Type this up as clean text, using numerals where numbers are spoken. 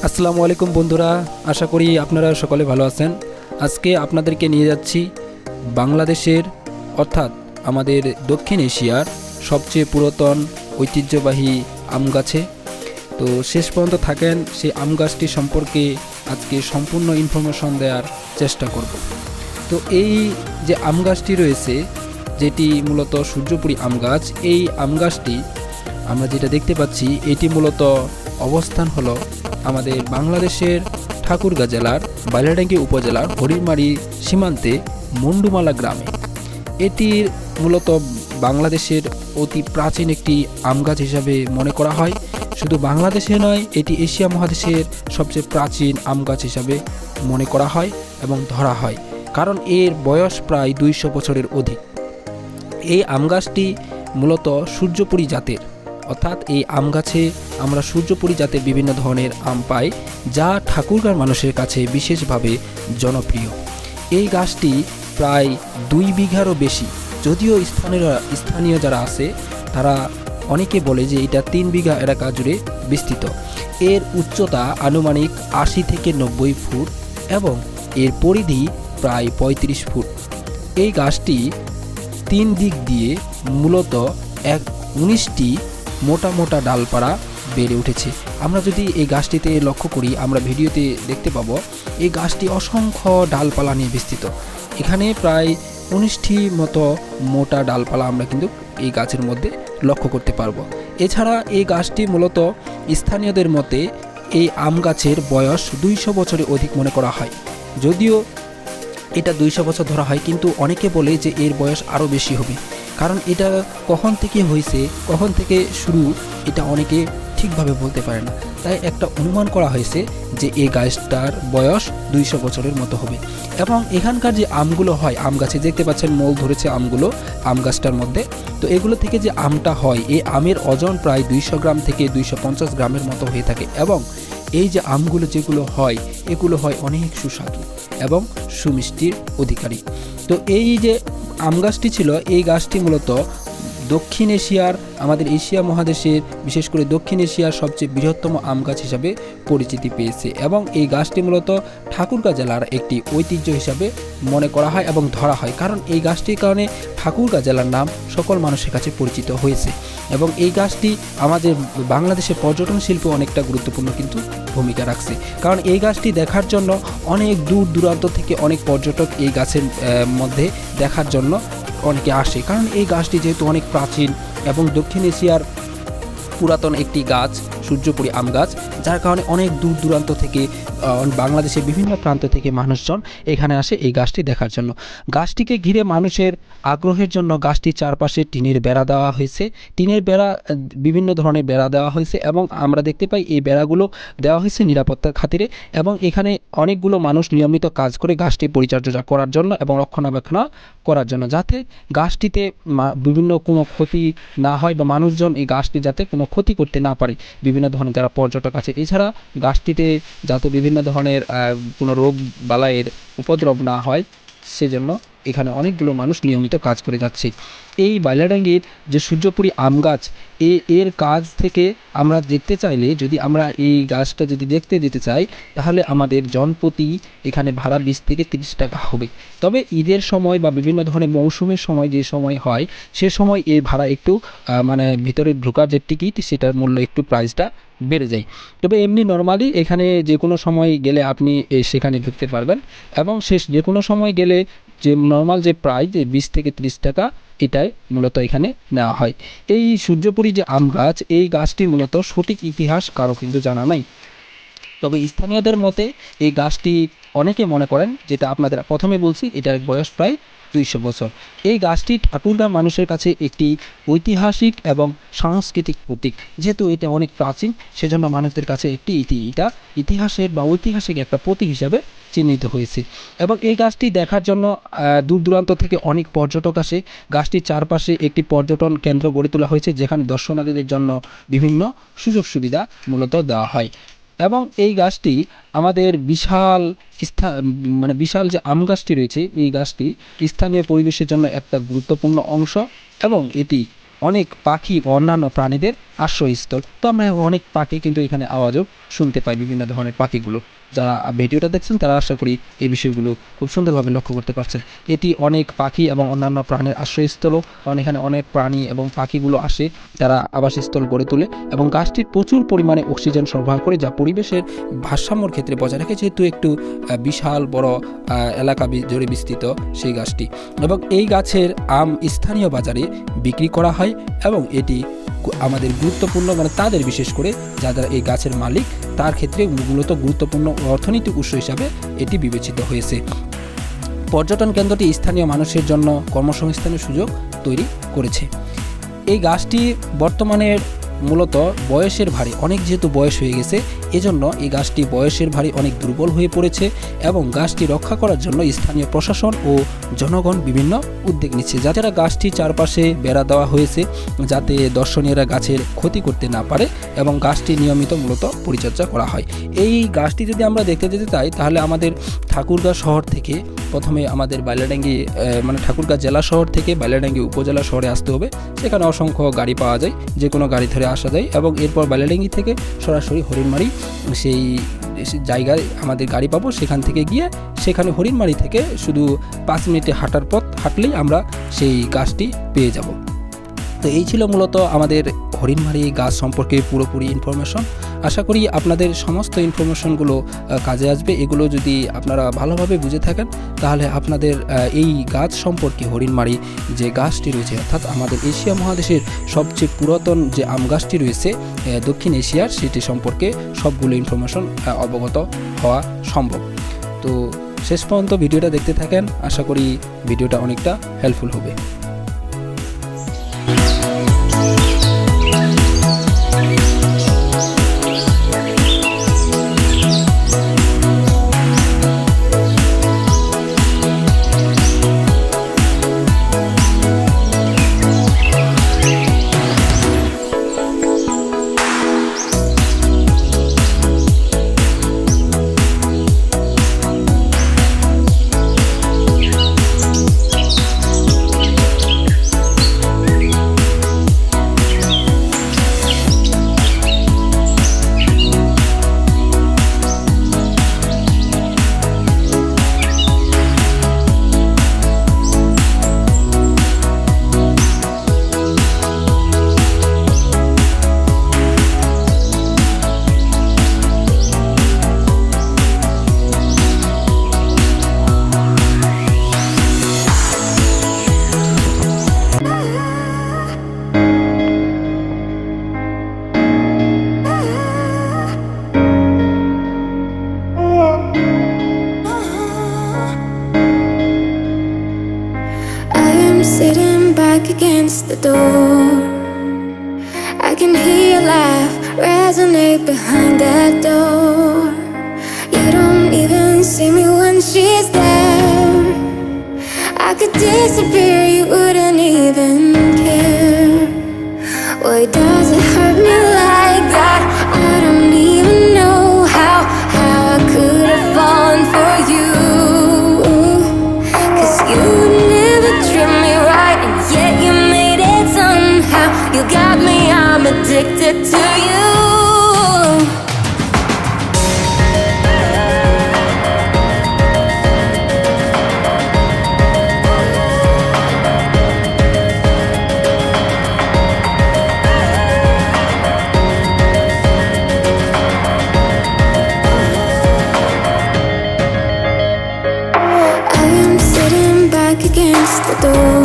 আসসালামু আলাইকুম বন্ধুরা, আশা করি আপনারা সকলে ভালো আছেন। আজকে আপনাদেরকে নিয়ে যাচ্ছি বাংলাদেশের অর্থাৎ আমাদের দক্ষিণ এশিয়ার সবচেয়ে পুরাতন ঐতিহ্যবাহী আম গাছে। তো শেষ পর্যন্ত থাকেন, সেই আম গাছটি সম্পর্কে আজকে সম্পূর্ণ ইনফরমেশন দেওয়ার চেষ্টা করব। তো এই যে আম গাছটি রয়েছে, যেটি মূলত সূর্যপুরী আম গাছ, এই আম গাছটি আমরা যেটা দেখতে পাচ্ছি এটি মূলত অবস্থান হলো আমাদের বাংলাদেশের ঠাকুরগাঁ জেলার বাইলাডাঙ্গি উপজেলার হরিমারি সীমান্তে মন্ডুমালা গ্রামে। এটির মূলত বাংলাদেশের অতি প্রাচীন একটি আম গাছ হিসাবে মনে করা হয়। শুধু বাংলাদেশে নয়, এটি এশিয়া মহাদেশের সবচেয়ে প্রাচীন আম গাছ হিসাবে মনে করা হয় এবং ধরা হয়, কারণ এর বয়স প্রায় 200 বছরের অধিক। এই আম গাছটি মূলত সূর্যপুরী জাতের, অর্থাৎ এই আম গাছে আমরা সূর্যপুরী জাতের বিভিন্ন ধরনের আম পাই, যা ঠাকুরগাঁর মানুষের কাছে বিশেষভাবে জনপ্রিয়। এই গাছটি প্রায় 2 বিঘারও বেশি, যদিও স্থানীয় যারা আছে তারা অনেকে বলে যে এটা 3 বিঘা এলাকা জুড়ে বিস্তৃত। এর উচ্চতা আনুমানিক 80 থেকে 90 ফুট এবং এর পরিধি প্রায় 35 ফুট। এই গাছটি 3 দিক দিয়ে মূলত 19টি মোটা মোটা ডালপালা বেড়ে উঠেছে। আমরা যদি এই গাছটিতে লক্ষ্য করি, আমরা ভিডিওতে দেখতে পাবো এই গাছটি অসংখ্য ডালপালা নিয়ে বিস্তৃত। এখানে প্রায় 19টি মতো মোটা ডালপালা আমরা কিন্তু এই গাছের মধ্যে লক্ষ্য করতে পারবো। এছাড়া এই গাছটি মূলত স্থানীয়দের মতে এই আম গাছের বয়স 200 বছরের অধিক মনে করা হয়। যদিও এটা 200 বছর ধরা হয়, কিন্তু অনেকে বলে যে এর বয়স আরও বেশি হবে, কারণ এটা কখন থেকে হয়েছে, কখন থেকে শুরু, এটা অনেকে ঠিকভাবে বলতে পারে না। তাই একটা অনুমান করা হয়েছে যে এই গাছটার বয়স 200 বছরের মতো হবে। এবং এখানকার যে আমগুলো হয়, আম গাছে দেখতে পাচ্ছেন মোল ধরেছে আমগুলো আম গাছটার মধ্যে। তো এগুলো থেকে যে আমটা হয়, এই আমের ওজন প্রায় 200 গ্রাম থেকে 250 গ্রামের মতো হয়ে থাকে। এবং এই যে আমগুলো যেগুলো হয়, এগুলো হয় অনেক সুস্বাদু এবং সুমিষ্টির অধিকারী। তো এই যে আম গাছটি ছিল, এই গাছটি মূলত দক্ষিণ এশিয়ার, আমাদের এশিয়া মহাদেশের বিশেষ করে দক্ষিণ এশিয়ার সবচেয়ে বৃহত্তম আম গাছ হিসাবে পরিচিতি পেয়েছে। এবং এই গাছটি মূলত ঠাকুরগাঁ জেলার একটি ঐতিহ্য হিসাবে মনে করা হয় এবং ধরা হয়, কারণ এই গাছটির কারণে ঠাকুরগাঁ জেলার নাম সকল মানুষের কাছে পরিচিত হয়েছে। এবং এই গাছটি আমাদের বাংলাদেশের পর্যটন শিল্পে অনেকটা গুরুত্বপূর্ণ কিন্তু ভূমিকা রাখছে, কারণ এই গাছটি দেখার জন্য অনেক দূর দূরান্ত থেকে অনেক পর্যটক এই গাছের মধ্যে দেখার জন্য অনেকে আসে, কারণ এই গাছটি যেহেতু অনেক প্রাচীন এবং দক্ষিণ এশিয়ার পুরাতন একটি গাছ, সূর্যপুরী আম গাছ, যার কারণে অনেক দূর দূরান্ত থেকে বাংলাদেশের বিভিন্ন প্রান্ত থেকে মানুষজন এখানে আসে এই গাছটি দেখার জন্য। গাছটিকে ঘিরে মানুষের আগ্রহের জন্য গাছটির চারপাশে টিনের বেড়া দেওয়া হয়েছে। টিনের বেড়া, বিভিন্ন ধরনের বেড়া দেওয়া হয়েছে এবং আমরা দেখতে পাই এই বেড়াগুলো দেওয়া হয়েছে নিরাপত্তার খাতিরে। এবং এখানে অনেকগুলো মানুষ নিয়মিত কাজ করে গাছটি পরিচর্যা করার জন্য এবং রক্ষণাবেক্ষণ করার জন্য, যাতে গাছটিতে বিভিন্ন কোনো ক্ষতি না হয় বা মানুষজন এই গাছটি যাতে কোনো ক্ষতি করতে না পারে, বিভিন্ন ধরনের যারা পর্যটক আছে। এছাড়া গাছটিতে যাতে বিভিন্ন ধরনের কোনো রোগ বালাইয়ের উপদ্রব না হয়, সেজন্য এখানে অনেকগুলো মানুষ নিয়মিত কাজ করে যাচ্ছে। এই বাইলাডাঙ্গির যে সূর্যপুরী আম গাছ, এর কাজ থেকে আমরা দেখতে চাইলে, যদি আমরা এই গাছটা যদি দেখতে যেতে চাই, তাহলে আমাদের জনপ্রতি এখানে ভাড়া 20 থেকে 30 টাকা হবে। তবে ঈদের সময় বা বিভিন্ন ধরনের মৌসুমের সময় যে সময় হয়, সে সময় এই ভাড়া একটু মানে ভিতরে ঢোকার যে টিকিট, সেটার মূল্য একটু প্রাইসটা বেড়ে যায়। তবে এমনি নর্মালি এখানে যে কোনো সময় গেলে আপনি সেখানে ঢুকতে পারবেন। এবং যে কোনো সময় গেলে যে নর্মাল যে প্রাইস 20 থেকে 30 টাকা, এটাই মূলত এখানে নেওয়া হয়। এই সূর্যপুরী যে আম গাছ, এই গাছটি মূলত সঠিক ইতিহাস কারো কিন্তু জানা নাই। তবে স্থানীয়দের মতে এই গাছটি অনেকে মনে করেন, যেটা আপনাদের প্রথমে বলছি, এটার বয়স প্রায় 200 বছর। এই গাছটি ঠাকুরগাঁ মানুষের কাছে একটি ঐতিহাসিক এবং সাংস্কৃতিক প্রতীক। যেহেতু এটা অনেক প্রাচীন, সেজন্য মানুষদের কাছে এটা ইতিহাসের বা ঐতিহাসিক একটা প্রতীক হিসাবে চিহ্নিত হয়েছে। এবং এই গাছটি দেখার জন্য দূর দূরান্ত থেকে অনেক পর্যটক আসে। গাছটির চারপাশে একটি পর্যটন কেন্দ্র গড়ে তোলা হয়েছে, যেখানে দর্শনার্থীদের জন্য বিভিন্ন সুযোগ সুবিধা মূলত দেওয়া হয়। এবং এই গাছটি আমাদের বিশাল যে আম গাছটি রয়েছে, এই গাছটি স্থানীয় পরিবেশের জন্য একটা গুরুত্বপূর্ণ অংশ। এবং এটি অনেক পাখি ও অন্যান্য প্রাণীদের আশ্রয়স্থল। তো আমরা অনেক পাখি কিন্তু এখানে আওয়াজও শুনতে পাই, বিভিন্ন ধরনের পাখিগুলো। যারা ভিডিওটা দেখছেন তারা আশা করি এই বিষয়গুলো খুব সুন্দরভাবে লক্ষ্য করতে পারছেন। এটি অনেক পাখি এবং অন্যান্য প্রাণীর আশ্রয়স্থলও, কারণ এখানে অনেক প্রাণী এবং পাখিগুলো আসে, তারা আবাসস্থল গড়ে তোলে এবং গাছটির প্রচুর পরিমাণে অক্সিজেন সরবরাহ করে, যা পরিবেশের ভারসাম্যর ক্ষেত্রে বজায় রাখে, যেহেতু একটু বিশাল বড় এলাকা জুড়ে বিস্তৃত সেই গাছটি। এবং এই গাছের আম স্থানীয় বাজারে বিক্রি করা হয় এবং এটি আমাদের গুরুত্বপূর্ণ, মানে তাদের বিশেষ করে যারা এই গাছের মালিক তার ক্ষেত্রে মূলত গুরুত্বপূর্ণ অর্থনৈতিক উৎস হিসাবে এটি বিবেচিত হয়েছে। পর্যটন কেন্দ্রটি স্থানীয় মানুষের জন্য কর্মসংস্থানের সুযোগ তৈরি করেছে। এই গাছটি বর্তমানে মূলত বয়সের ভারে অনেক, যেহেতু বয়স হয়ে গেছে, এজন্য এই গাছটি বয়সের ভারে অনেক দুর্বল হয়ে পড়েছে এবং গাছটি রক্ষা করার জন্য স্থানীয় প্রশাসন ও জনগণ বিভিন্ন উদ্যোগ নিচ্ছে। যারা গাছটি চারপাশে বেড়া দেওয়া হয়েছে যাতে দর্শনীয়রা গাছের ক্ষতি করতে না পারে এবং গাছটি নিয়মিত মূলত পরিচর্যা করা হয়। এই গাছটি যদি আমরা দেখতে যেতে চাই তাহলে আমাদের ঠাকুরগাঁও শহর থেকে প্রথমে আমাদের বাইলাডাঙ্গি, মানে ঠাকুরগাঁও জেলা শহর থেকে বাইলাডাঙ্গি উপজেলা শহরে আসতে হবে। সেখানে অসংখ্য গাড়ি পাওয়া যায়, যে কোনো গাড়ি ধরে আসা যায় এবং এরপর বাইলাডাঙ্গি থেকে সরাসরি হরিণমারি সেই জায়গায় আমাদের গাড়ি পাবো। সেখান থেকে গিয়ে সেখানে হরিণমারি থেকে শুধু 5 মিনিটে হাঁটার পথ হাঁটলেই আমরা সেই গাছটি পেয়ে যাব। তো এই ছিল মূলত আমাদের হরিণমারি গাছ সম্পর্কে পুরোপুরি ইনফরমেশন। আশা করি আপনাদের সমস্ত ইনফরমেশনগুলো কাজে আসবে। এগুলো যদি আপনারা ভালোভাবে বুঝে থাকেন তাহলে আপনাদের এই গাছ সম্পর্কে, হরিণমারি যে গাছটি রয়েছে, অর্থাৎ আমাদের এশিয়া মহাদেশের সবচেয়ে পুরাতন যে আম গাছটি রয়েছে দক্ষিণ এশিয়ার, সেটি সম্পর্কে সবগুলো ইনফরমেশন অবগত হওয়া সম্ভব। তো শেষ পর্যন্ত ভিডিওটা দেখতে থাকেন, আশা করি ভিডিওটা অনেকটা হেল্পফুল হবে। Sitting back against the door, I can hear your laugh resonate behind that door. You don't even see me when she's there. I could disappear, you wouldn't even care. Why does it hurt me like that? I don't even know how I could have fallen for you. 'Cause you never treat me right, and yet you made it somehow. You got me, I'm addicted to you. I am sitting back against the door.